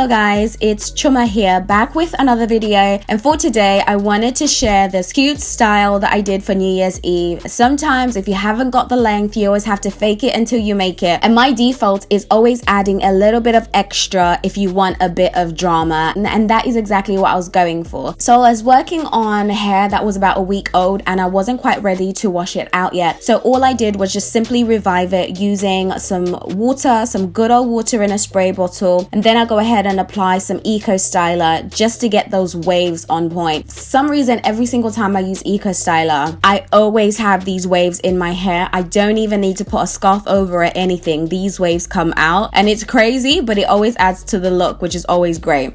Hello guys, it's Chuma here, back with another video, and for today I wanted to share this cute style that I did for New Year's Eve. Sometimes if you haven't got the length, you always have to fake it until you make it, and my default is always adding a little bit of extra if you want a bit of drama, and that is exactly what I was going for. So I was working on hair that was about a week old and I wasn't quite ready to wash it out yet, so all I did was just simply revive it using some water, some good old water in a spray bottle, and then I go ahead and apply some Eco Styler just to get those waves on point. For some reason, every single time I use Eco Styler, I always have these waves in my hair. I don't even need to put a scarf over it, anything. These waves come out and it's crazy, but it always adds to the look, which is always great.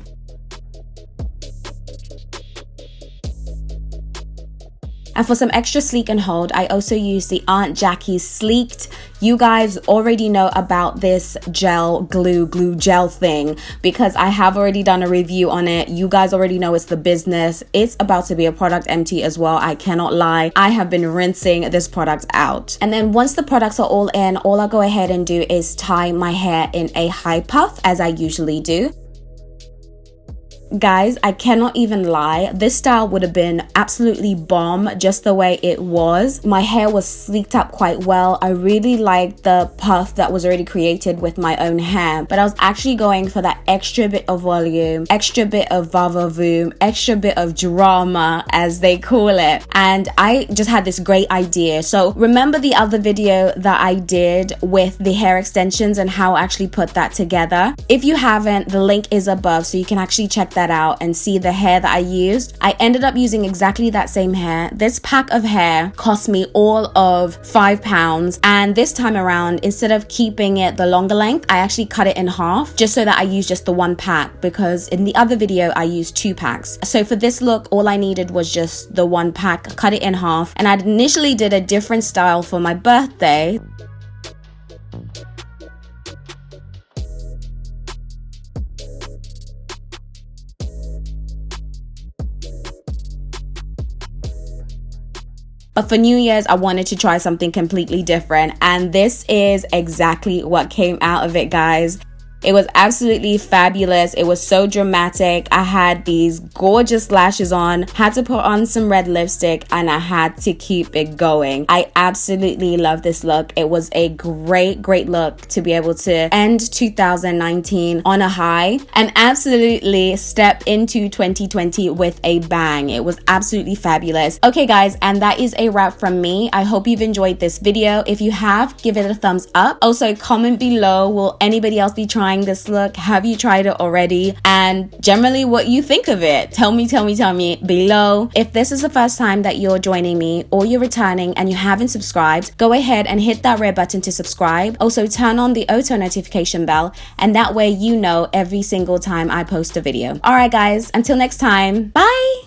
And for some extra sleek and hold, I also use the Aunt Jackie's Sleeked. You guys already know about this gel glue gel thing because I have already done a review on it. You guys already know it's the business. It's about to be a product empty as well. I cannot lie. I have been rinsing this product out. And then once the products are all in, all I go ahead and do is tie my hair in a high puff as I usually do. Guys, I cannot even lie, this style would have been absolutely bomb just the way it was. My hair was sleeked up quite well. I really liked the puff that was already created with my own hair, but I was actually going for that extra bit of volume, extra bit of va-va-voom, extra bit of drama as they call it, and I just had this great idea. So remember the other video that I did with the hair extensions and how I actually put that together? If you haven't, the link is above so you can actually check that out and see the hair that I used. I ended up using exactly that same hair. This pack of hair cost me all of £5, and this time around, instead of keeping it the longer length, I actually cut it in half just so that I use just the one pack, because in the other video I used 2 packs. So for this look, all I needed was just the one pack, cut it in half, and I initially did a different style for my birthday. But for New Year's, I wanted to try something completely different, and this is exactly what came out of it, guys. It was absolutely fabulous. It was so dramatic. I had these gorgeous lashes on, had to put on some red lipstick, and I had to keep it going. I absolutely love this look. It was a great look to be able to end 2019 on a high and absolutely step into 2020 with a bang. It was absolutely fabulous. Okay guys, and that is a wrap from me. I hope you've enjoyed this video. If you have, give it a thumbs up. Also, comment below, will anybody else be trying this look? Have you tried it already? And generally what you think of it. Tell me below. If this is the first time that you're joining me or you're returning and you haven't subscribed, go ahead and hit that red button to subscribe. Also turn on the auto notification bell, and that way you know every single time I post a video. Alright guys, until next time, bye!